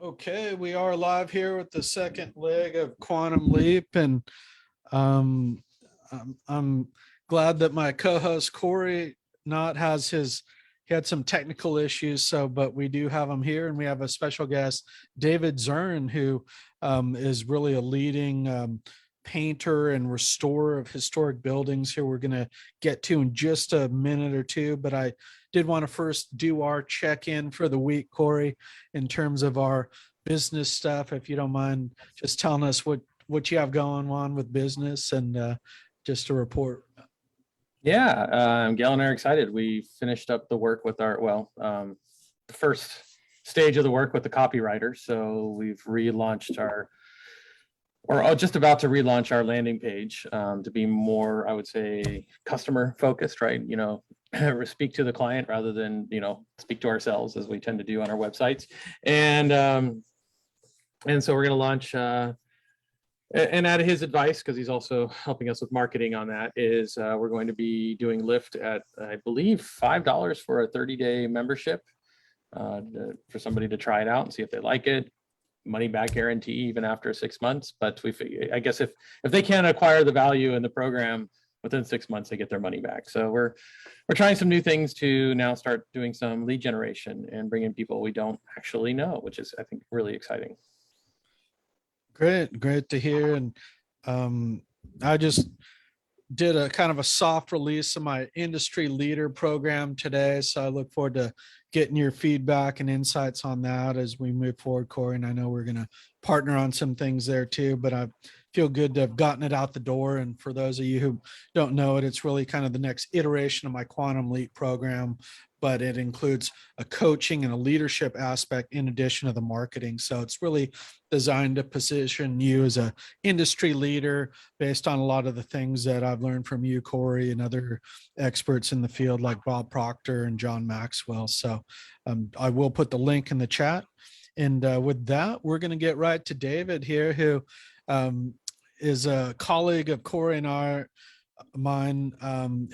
Okay, we are live here with the second leg of Quantum Leap, and um, I'm glad that my co-host Cory not has his. He had some technical issues, so but we do have him here, and we have a special guest, David Zurun, who is really a leading painter and restorer of historic buildings. Here we're going to get to in just a minute or two, but I did want to first do our check-in for the week, Cory, in terms of our business stuff. If you don't mind just telling us what you have going on with business and just a report. Yeah, Gail and I are excited. We finished up the work with the first stage of the work with the copywriter. So we've relaunched or just about to relaunch our landing page to be more, I would say, customer focused, right? Speak to the client rather than, speak to ourselves as we tend to do on our websites. And so we're going to launch, and at his advice, because he's also helping us with marketing on that, is we're going to be doing Lyft at, I believe, $5 for a 30-day membership for somebody to try it out and see if they like it. Money back guarantee even after 6 months. But I guess if they can't acquire the value in the program within 6 months, they get their money back. So we're trying some new things to now start doing some lead generation and bring in people we don't actually know, which is, I think, really exciting. Great to hear. And I just did a kind of a soft release of my industry leader program today. So I look forward to getting your feedback and insights on that as we move forward, Cory. And I know we're going to partner on some things there too, but I feel good to have gotten it out the door. And for those of you who don't know it, it's really kind of the next iteration of my Quantum Leap program, but it includes a coaching and a leadership aspect in addition to the marketing. So it's really designed to position you as an industry leader based on a lot of the things that I've learned from you, Cory, and other experts in the field like Bob Proctor and John Maxwell. So I will put the link in the chat. And with that, we're going to get right to David here, who is a colleague of Cory and I, mine,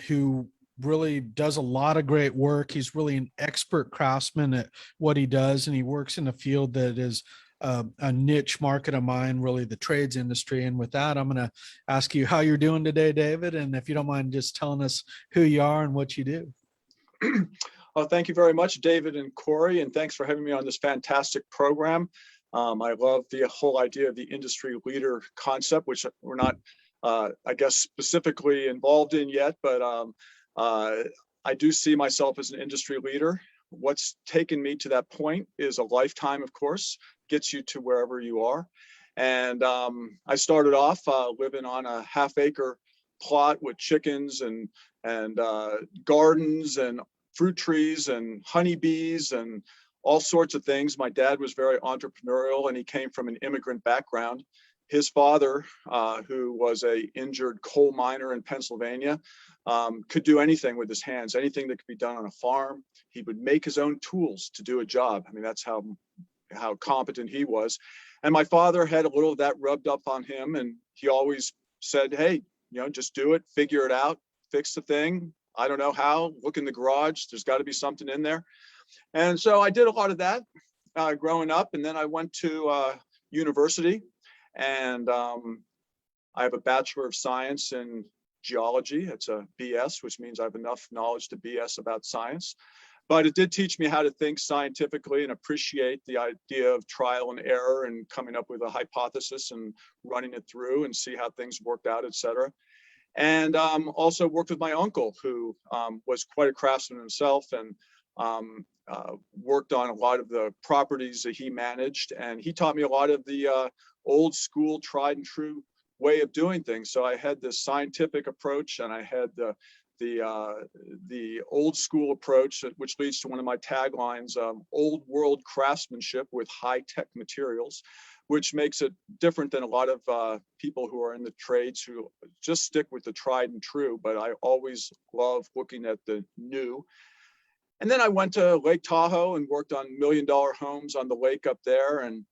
who really does a lot of great work. He's really an expert craftsman at what he does, and he works in a field that is a niche market of mine, really the trades industry. And with that, I'm going to ask you how you're doing today, David, and if you don't mind just telling us who you are and what you do. Thank you very much, David and Cory, and thanks for having me on this fantastic program. I love the whole idea of the industry leader concept, which we're not, I guess, specifically involved in yet, but I do see myself as an industry leader. What's taken me to that point is a lifetime, of course, gets you to wherever you are. And I started off living on a half-acre plot with chickens and gardens and fruit trees and honeybees and all sorts of things. My dad was very entrepreneurial, and he came from an immigrant background. His father, who was an injured coal miner in Pennsylvania, could do anything with his hands, anything that could be done on a farm. He would make his own tools to do a job. I mean, that's how competent he was. And my father had a little of that rubbed up on him, and he always said, hey, just do it, figure it out, fix the thing. I don't know how, look in the garage, there's got to be something in there. And so I did a lot of that growing up, and then I went to university, and I have a Bachelor of Science in Geology. It's a BS, which means I have enough knowledge to BS about science. But it did teach me how to think scientifically and appreciate the idea of trial and error and coming up with a hypothesis and running it through and see how things worked out, et cetera. And also worked with my uncle, who was quite a craftsman himself, and worked on a lot of the properties that he managed. And he taught me a lot of the old school, tried and true way of doing things. So I had this scientific approach, and I had the old school approach, which leads to one of my taglines, old world craftsmanship with high tech materials, which makes it different than a lot of people who are in the trades who just stick with the tried and true. But I always love looking at the new. And then I went to Lake Tahoe and worked on $1 million homes on the lake up there, and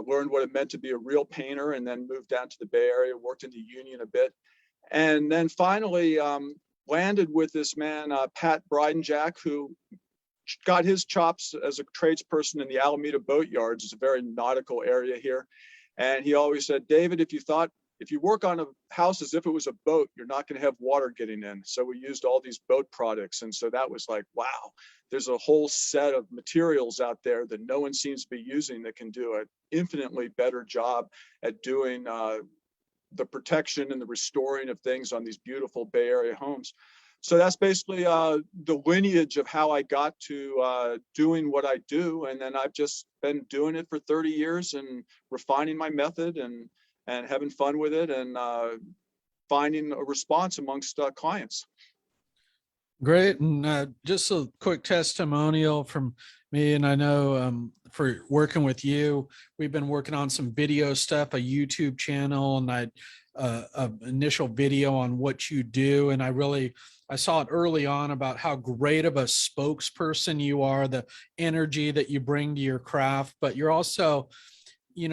learned what it meant to be a real painter, and then moved down to the Bay Area, worked in the Union a bit. And then finally landed with this man, Pat Brydenjack, who got his chops as a tradesperson in the Alameda Boat Yards. It's a very nautical area here. And he always said, David, if you work on a house as if it was a boat, you're not going to have water getting in. So we used all these boat products. And so that was like, wow, there's a whole set of materials out there that no one seems to be using that can do an infinitely better job at doing the protection and the restoring of things on these beautiful Bay Area homes. So that's basically the lineage of how I got to doing what I do. And then I've just been doing it for 30 years and refining my method and having fun with it and finding a response amongst clients. Great. And just a quick testimonial from me. And I know for working with you, we've been working on some video stuff, a YouTube channel, and an initial video on what you do. And I saw it early on about how great of a spokesperson you are, the energy that you bring to your craft, but you're also,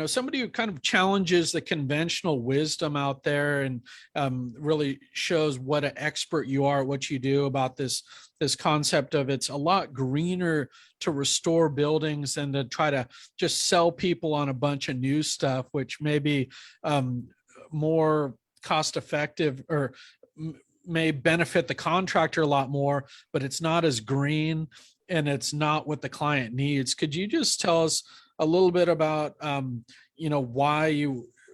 somebody who kind of challenges the conventional wisdom out there and really shows what an expert you are at what you do about this concept of it's a lot greener to restore buildings than to try to just sell people on a bunch of new stuff, which may be more cost effective or may benefit the contractor a lot more, but it's not as green and it's not what the client needs. Could you just tell us a little bit about,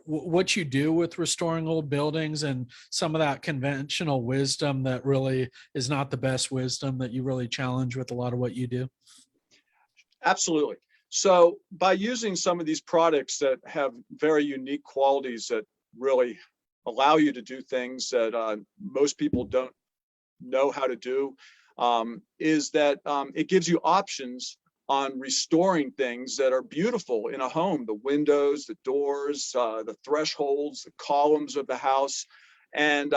what you do with restoring old buildings and some of that conventional wisdom that really is not the best wisdom that you really challenge with a lot of what you do? Absolutely. So by using some of these products that have very unique qualities that really allow you to do things that most people don't know how to do, is that it gives you options on restoring things that are beautiful in a home, the windows, the doors, the thresholds, the columns of the house. And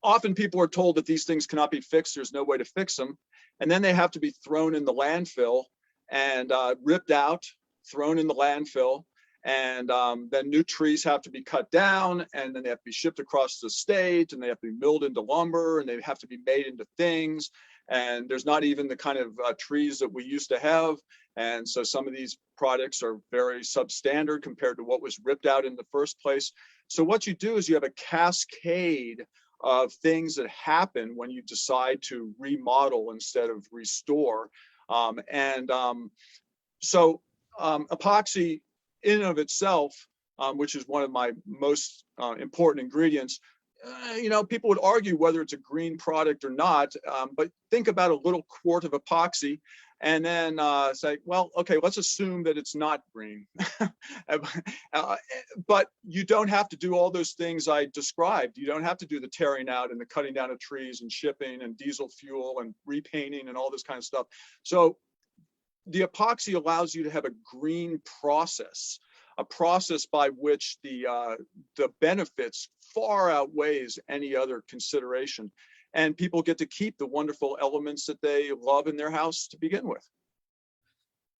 often people are told that these things cannot be fixed, there's no way to fix them. And then they have to be thrown in the landfill and ripped out, thrown in the landfill. And then new trees have to be cut down, and then they have to be shipped across the state, and they have to be milled into lumber, and they have to be made into things. And there's not even the kind of trees that we used to have. And so some of these products are very substandard compared to what was ripped out in the first place. So what you do is you have a cascade of things that happen when you decide to remodel instead of restore. So epoxy in and of itself, which is one of my most important ingredients, people would argue whether it's a green product or not, but think about a little quart of epoxy and then say, well, okay, let's assume that it's not green. But you don't have to do all those things I described. You don't have to do the tearing out and the cutting down of trees and shipping and diesel fuel and repainting and all this kind of stuff. So the epoxy allows you to have a green process, a process by which the benefits far outweighs any other consideration. And people get to keep the wonderful elements that they love in their house to begin with.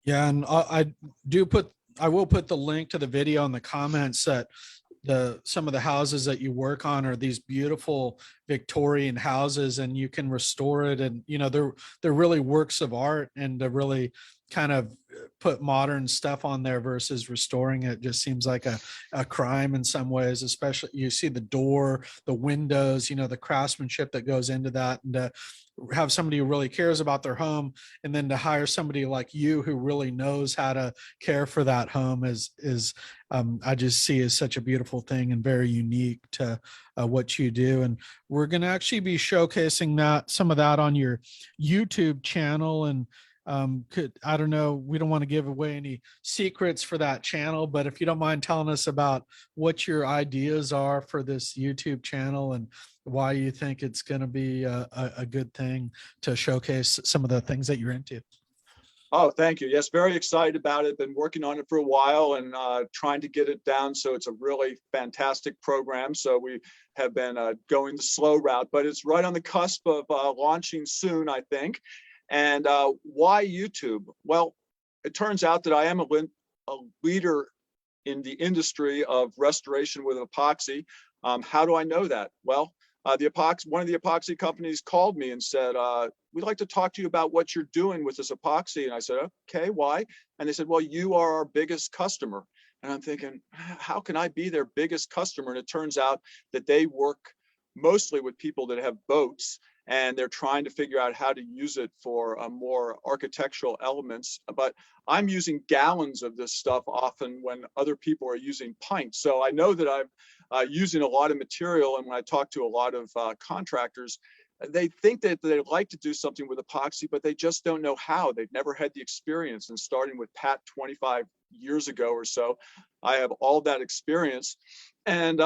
Yeah, and I will put the link to the video in the comments that some of the houses that you work on are these beautiful Victorian houses, and you can restore it, and they're really works of art, and to really kind of put modern stuff on there versus restoring it just seems like a crime in some ways. Especially you see the door, the windows, the craftsmanship that goes into that, and to have somebody who really cares about their home, and then to hire somebody like you who really knows how to care for that home is I just see as such a beautiful thing and very unique to what you do. And we're going to actually be showcasing some of that on your YouTube channel. And I don't know, we don't want to give away any secrets for that channel, but if you don't mind telling us about what your ideas are for this YouTube channel and why you think it's going to be a good thing to showcase some of the things that you're into. Oh, thank you. Yes, very excited about it. Been working on it for a while and trying to get it down. So it's a really fantastic program. So we have been going the slow route, but it's right on the cusp of launching soon, I think. And why YouTube? Well, it turns out that I am a leader in the industry of restoration with epoxy. How do I know that? Well, one of the epoxy companies called me and said, we'd like to talk to you about what you're doing with this epoxy. And I said, okay, why? And they said, well, you are our biggest customer. And I'm thinking, how can I be their biggest customer? And it turns out that they work mostly with people that have boats, and they're trying to figure out how to use it for more architectural elements. But I'm using gallons of this stuff often when other people are using pints. So I know that I'm using a lot of material. And when I talk to a lot of contractors, they think that they like to do something with epoxy, but they just don't know how. They've never had the experience. And starting with Pat 25 years ago or so, I have all that experience. And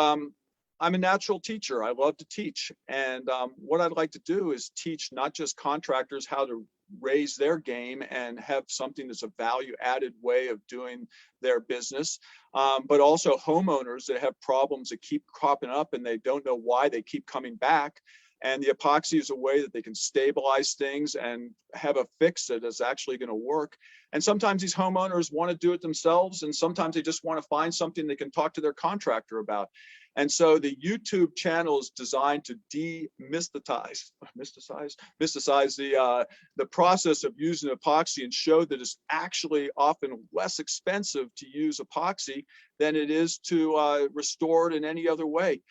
I'm a natural teacher. I love to teach. And what I'd like to do is teach not just contractors how to raise their game and have something that's a value added way of doing their business, but also homeowners that have problems that keep cropping up and they don't know why they keep coming back. And the epoxy is a way that they can stabilize things and have a fix that is actually going to work. And sometimes these homeowners want to do it themselves, and sometimes they just want to find something they can talk to their contractor about. And so the YouTube channel is designed to demystify the process of using epoxy and show that it's actually often less expensive to use epoxy than it is to restore it in any other way.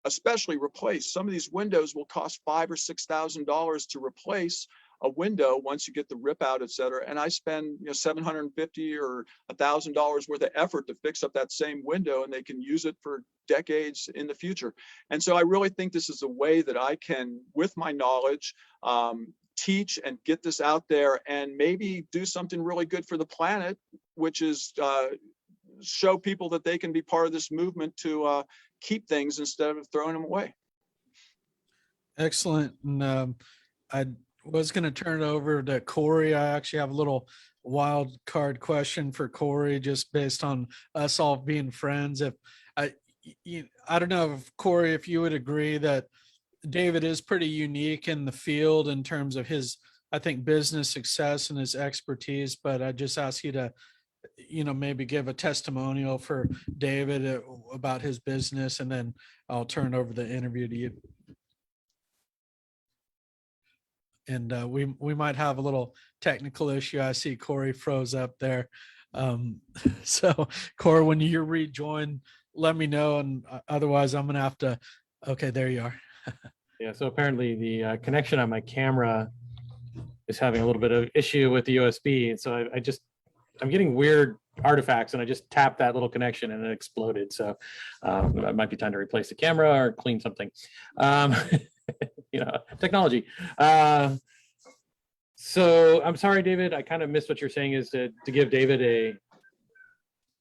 Especially replace. Some of these windows will cost $5,000 or $6,000 to replace a window once you get the rip out, et cetera. And I spend $750 or $1,000 worth of effort to fix up that same window, and they can use it for decades in the future. And so I really think this is a way that I can, with my knowledge, teach and get this out there and maybe do something really good for the planet, which is show people that they can be part of this movement to keep things instead of throwing them away. Excellent. And I was going to turn it over to Cory. I actually have a little wild card question for Cory, just based on us all being friends. If I don't know if Cory, if you would agree that David is pretty unique in the field in terms of his, I think, business success and his expertise, but I just ask you to maybe give a testimonial for David about his business, and then I'll turn over the interview to you. And we might have a little technical issue. I see Cory froze up there. So Cory, when you rejoin, let me know. And otherwise I'm going to have to, okay, there you are. Yeah, so apparently the connection on my camera is having a little bit of issue with the USB. And so I'm getting weird artifacts, and I just tapped that little connection and it exploded. So it might be time to replace the camera or clean something. Technology. So I'm sorry, David, I kind of missed what you're saying is to give David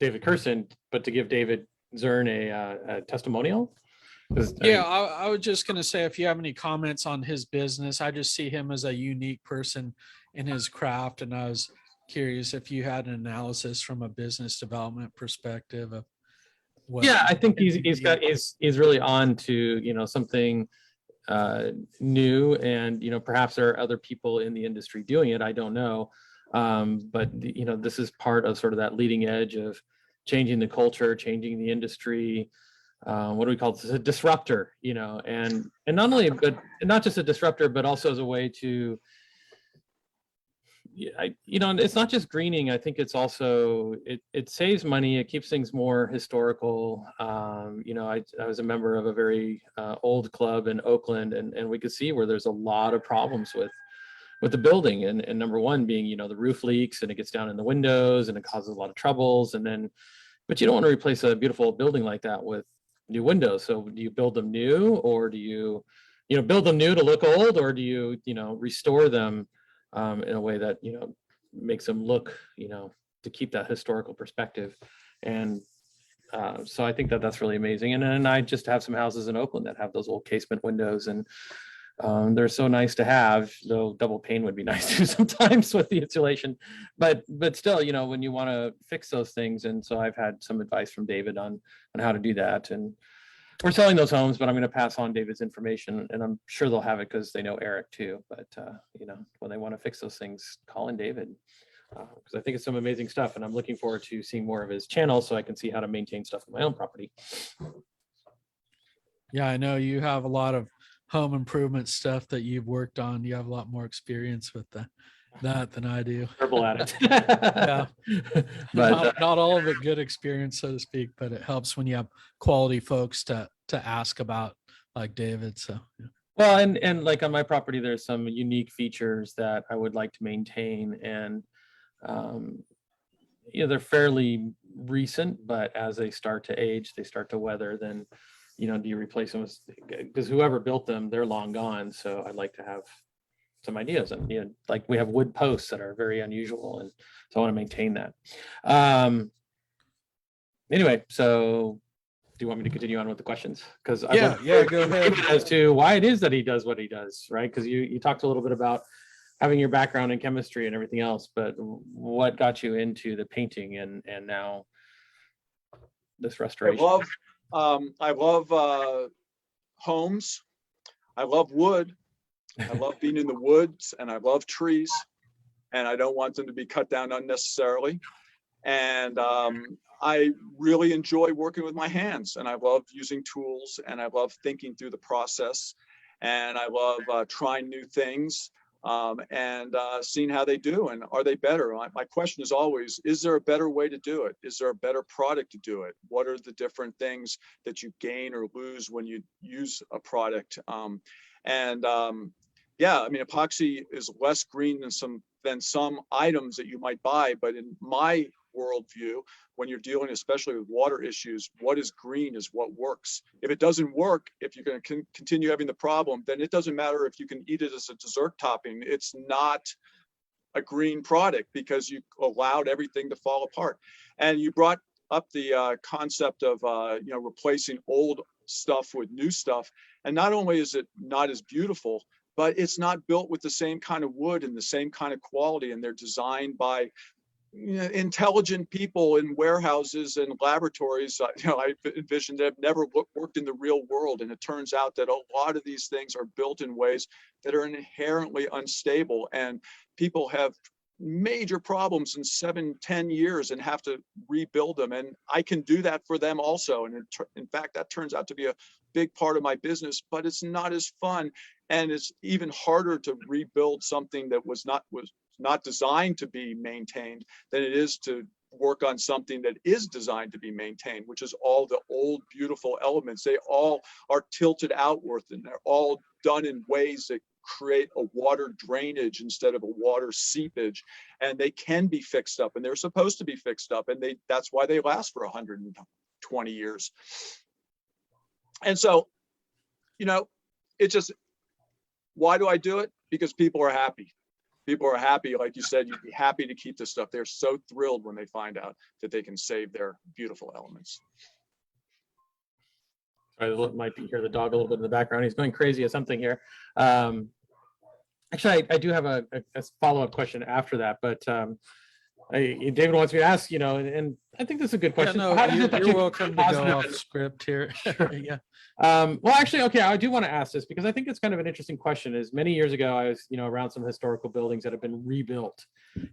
Kurson, but to give David Zurun a testimonial. Yeah, I was just going to say, if you have any comments on his business, I just see him as a unique person in his craft. And I was curious if you had an analysis from a business development perspective of what. Yeah, I think he's really on to, something new, and, perhaps there are other people in the industry doing it. I don't know. But, this is part of sort of that leading edge of changing the culture, changing the industry. What do we call it? It's a disruptor, and not only, but not just a disruptor, but also as a way to, it's not just greening. I think it's also, it saves money. It keeps things more historical. I was a member of a very old club in Oakland, and we could see where there's a lot of problems with the building. And number one being, the roof leaks and it gets down in the windows and it causes a lot of troubles. But you don't want to replace a beautiful building like that with new windows. So do you build them new, or do you, build them new to look old, or do you, restore them in a way that, makes them look, to keep that historical perspective. And so I think that that's really amazing. And then I just have some houses in Oakland that have those old casement windows, and they're so nice to have, though double pane would be nice too sometimes with the insulation, but still, when you want to fix those things. And so I've had some advice from David on how to do that. And we're selling those homes, but I'm going to pass on David's information, and I'm sure they'll have it because they know Eric too. But when they want to fix those things, call in David, because I think it's some amazing stuff, and I'm looking forward to seeing more of his channel so I can see how to maintain stuff on my own property. Yeah, I know you have a lot of home improvement stuff that you've worked on. You have a lot more experience with that than I do. Terrible at it. Yeah. But Not all of it good experience, so to speak, but it helps when you have quality folks to ask about, like David. So yeah. well, and like on my property, there's some unique features that I would like to maintain, and they're fairly recent, but as they start to age, they start to weather, then do you replace them with, because whoever built them, they're long gone. So I'd like to have some ideas, and like we have wood posts that are very unusual, and so I want to maintain that. Anyway, so do you want me to continue on with the questions? Because Yeah, go ahead. as to why it is that he does what he does, right? Because you talked a little bit about having your background in chemistry and everything else, but what got you into the painting and now this restoration? I love homes. I love wood. I love being in the woods, and I love trees, and I don't want them to be cut down unnecessarily. And I really enjoy working with my hands, and I love using tools, and I love thinking through the process, and I love trying new things, and seeing how they do, and are they better? My question is always, is there a better way to do it? Is there a better product to do it? What are the different things that you gain or lose when you use a product? Yeah, I mean, epoxy is less green than some items that you might buy, but in my worldview, when you're dealing especially with water issues, what is green is what works. If it doesn't work, if you're going to continue having the problem, then it doesn't matter if you can eat it as a dessert topping. It's not a green product because you allowed everything to fall apart. And you brought up the concept of replacing old stuff with new stuff. And not only is it not as beautiful, but it's not built with the same kind of wood and the same kind of quality, and they're designed by intelligent people in warehouses and laboratories. I envisioned they've never worked in the real world, and it turns out that a lot of these things are built in ways that are inherently unstable, and people have major problems in 7-10 years and have to rebuild them, and I can do that for them also. And in fact, that turns out to be a big part of my business, but it's not as fun, and it's even harder to rebuild something that was not designed to be maintained than it is to work on something that is designed to be maintained, which is all the old beautiful elements. They all are tilted outward, and they're all done in ways that create a water drainage instead of a water seepage, and they can be fixed up, and they're supposed to be fixed up, and that's why they last for 120 years. And so, it's just, why do I do it? Because people are happy. People are happy. Like you said, you'd be happy to keep this stuff. They're so thrilled when they find out that they can save their beautiful elements. I might hear the dog a little bit in the background. He's going crazy at something here. Actually, I do have a follow-up question after that, but David wants me to ask, and I think this is a good question. Yeah, no, you're welcome to go off script here. Yeah. Well, actually, okay, I do want to ask this because I think it's kind of an interesting question. Is many years ago, I was, around some historical buildings that have been rebuilt,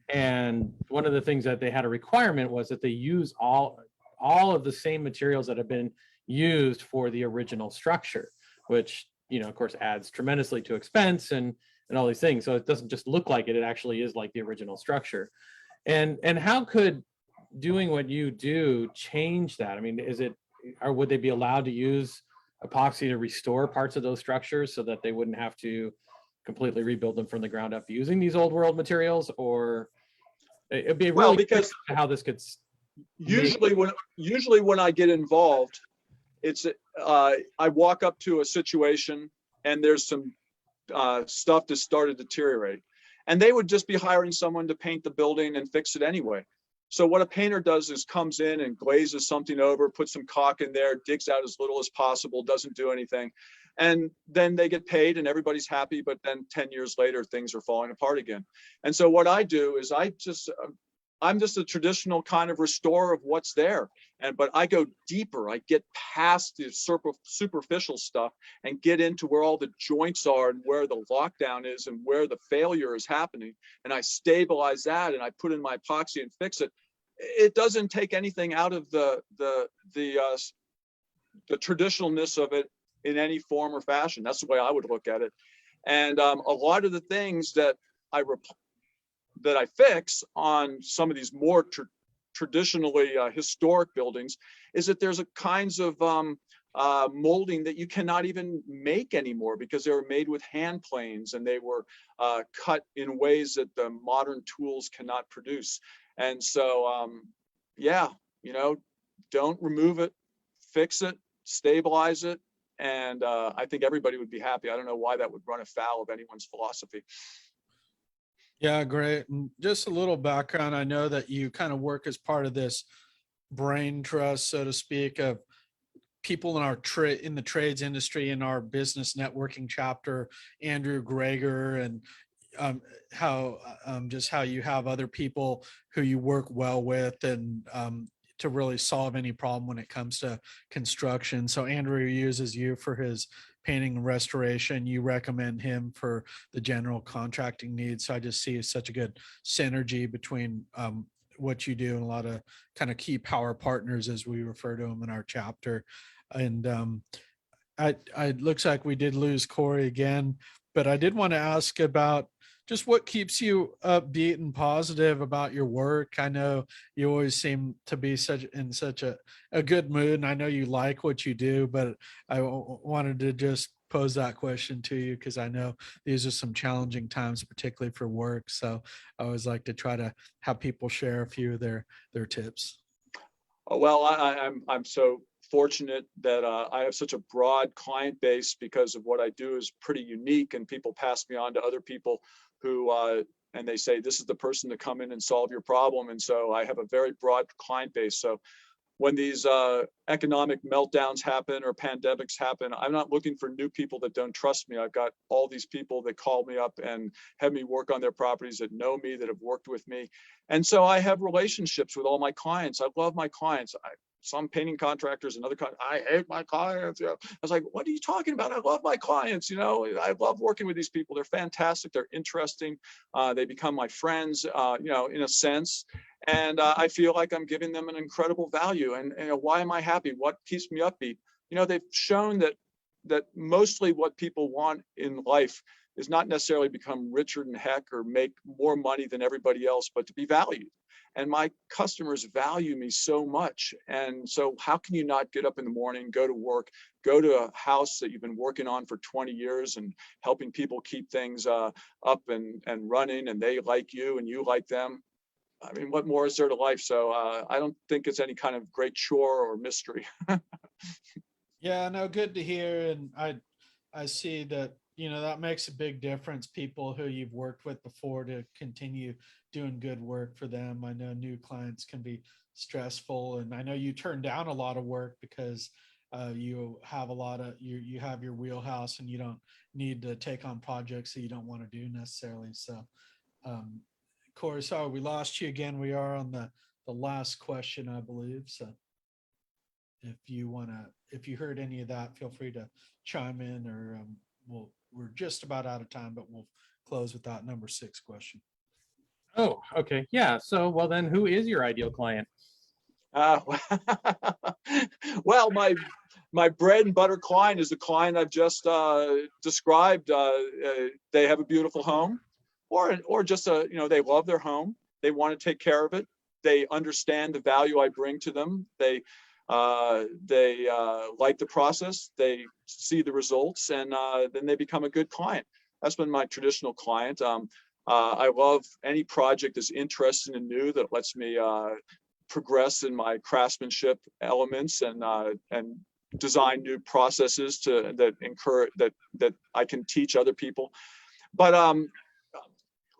and one of the things that they had a requirement was that they use all of the same materials that have been used for the original structure, which, of course, adds tremendously to expense and all these things. So it doesn't just look like it actually is like the original structure. And how could doing what you do change that? I mean, would they be allowed to use epoxy to restore parts of those structures so that they wouldn't have to completely rebuild them from the ground up using these old world materials? Or it'd be really because how this could usually when I get involved, it's I walk up to a situation and there's some stuff that started to deteriorate, and they would just be hiring someone to paint the building and fix it anyway. So what a painter does is comes in and glazes something over, puts some caulk in there, digs out as little as possible, doesn't do anything, and then they get paid and everybody's happy. But then 10 years later, things are falling apart again. And so what I do is I'm just a traditional kind of restorer of what's there. But I go deeper. I get past the superficial stuff and get into where all the joints are and where the lockdown is and where the failure is happening. And I stabilize that and I put in my epoxy and fix it. It doesn't take anything out of the traditionalness of it. in any form or fashion. That's the way I would look at it. And a lot of the things that I fix on some of these more traditionally historic buildings is that there's a kinds of molding that you cannot even make anymore because they were made with hand planes and they were cut in ways that the modern tools cannot produce. And so, yeah, don't remove it, fix it, stabilize it. And I think everybody would be happy. I don't know why that would run afoul of anyone's philosophy. Yeah, great. And just a little background. I know that you kind of work as part of this brain trust, so to speak, of people in our in the trades industry, in our business networking chapter, Andrew Greger, and how you have other people who you work well with, and to really solve any problem when it comes to construction. So Andrew uses you for his painting and restoration. You recommend him for the general contracting needs. So I just see such a good synergy between what you do and a lot of kind of key power partners, as we refer to them in our chapter. And it looks like we did lose Cory again, but I did want to ask about just what keeps you upbeat and positive about your work. I know you always seem to be in such a good mood, and I know you like what you do, but I wanted to just pose that question to you because I know these are some challenging times, particularly for work. So I always like to try to have people share a few of their tips. Well, I'm so fortunate that I have such a broad client base because of what I do is pretty unique, and people pass me on to other people who and they say this is the person to come in and solve your problem. And so I have a very broad client base. So when these economic meltdowns happen or pandemics happen, I'm not looking for new people that don't trust me. I've got all these people that call me up and have me work on their properties, that know me, that have worked with me. And so I have relationships with all my clients. I love my clients. Some painting contractors and other I hate my clients. I was like, what are you talking about? I love my clients. I love working with these people. They're fantastic. They're interesting. They become my friends, in a sense. And I feel like I'm giving them an incredible value. And why am I happy? What keeps me upbeat? They've shown that mostly what people want in life is not necessarily become richer than heck or make more money than everybody else, but to be valued. And my customers value me so much. And so how can you not get up in the morning, go to work, go to a house that you've been working on for 20 years and helping people keep things up and running, and they like you and you like them? I mean, what more is there to life? So I don't think it's any kind of great chore or mystery. Yeah, no, good to hear. And I see that, that makes a big difference. People who you've worked with before, to continue doing good work for them. I know new clients can be stressful, and I know you turn down a lot of work because you have you have your wheelhouse and you don't need to take on projects that you don't want to do necessarily. So Cory, sorry, we lost you again. We are on the last question, I believe. So if you heard any of that, feel free to chime in, or we're just about out of time, but we'll close with that number 6 question. Oh, okay. Yeah. So, well, then who is your ideal client? Well, my bread and butter client is the client I've just described. They have a beautiful home, or just they love their home. They want to take care of it. They understand the value I bring to them. They like the process. They see the results, and then they become a good client. That's been my traditional client. I love any project that's interesting and new that lets me progress in my craftsmanship elements and design new processes that encourage that I can teach other people. But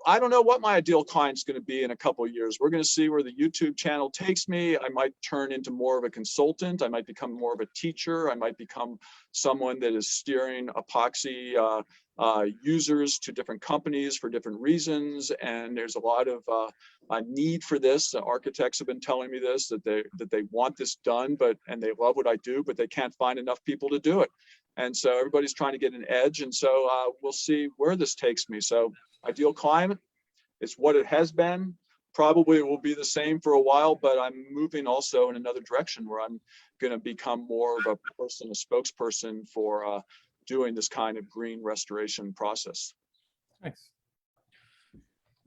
I don't know what my ideal client's going to be in a couple of years. We're going to see where the YouTube channel takes me. I might turn into more of a consultant. I might become more of a teacher. I might become someone that is steering epoxy users to different companies for different reasons. And there's a lot of need for this. The architects have been telling me this, that they want this done, and they love what I do, but they can't find enough people to do it. And so everybody's trying to get an edge. And so we'll see where this takes me. So ideal climate, it's what it has been. Probably it will be the same for a while, but I'm moving also in another direction where I'm going to become more of a person, a spokesperson for doing this kind of green restoration process. Nice.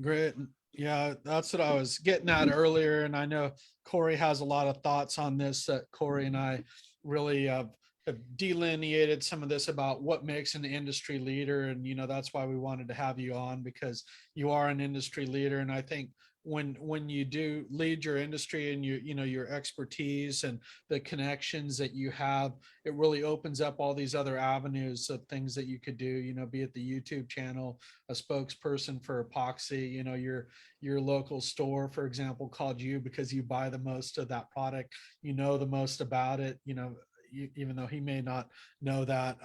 Great. Yeah, that's what I was getting at earlier. And I know Cory has a lot of thoughts on this, that Cory and I really have delineated some of this about what makes an industry leader. And, that's why we wanted to have you on, because you are an industry leader. And I think when you do lead your industry and your expertise and the connections that you have, it really opens up all these other avenues of things that you could do, be it the YouTube channel, a spokesperson for epoxy, your local store, for example, called you because you buy the most of that product, the most about it, even though he may not know that.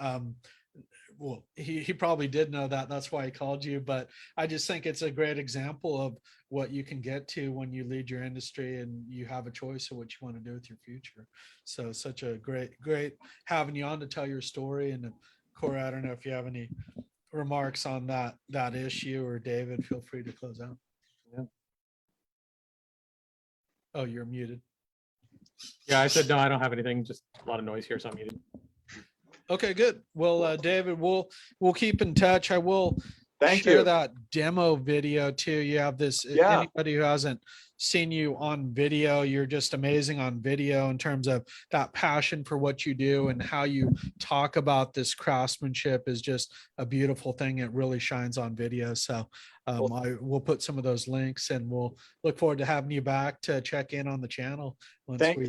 Well, he probably did know that. That's why he called you. But I just think it's a great example of what you can get to when you lead your industry and you have a choice of what you want to do with your future. So such a great having you on to tell your story. And Cory, I don't know if you have any remarks on that issue, or David, feel free to close out. Yeah. Oh, you're muted. Yeah, I said, no, I don't have anything. Just a lot of noise here, so I'm muted. Okay, good. Well, David, we'll keep in touch. I will Thank share you. that demo video too. You have this. Yeah. Anybody who hasn't seen you on video, you're just amazing on video in terms of that passion for what you do, and how you talk about this craftsmanship is just a beautiful thing. It really shines on video. So I will put some of those links, and we'll look forward to having you back to check in on the channel. Thank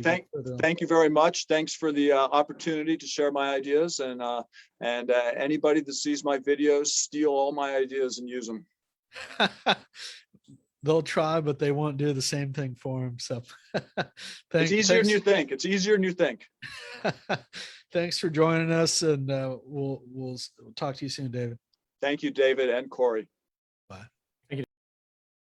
you very much. Thanks for the opportunity to share my ideas, and anybody that sees my videos, steal all my ideas and use them. They'll try, but they won't do the same thing for them. So it's easier than you think. It's easier than you think. Thanks for joining us, and we'll talk to you soon, David. Thank you, David and Cory. Bye.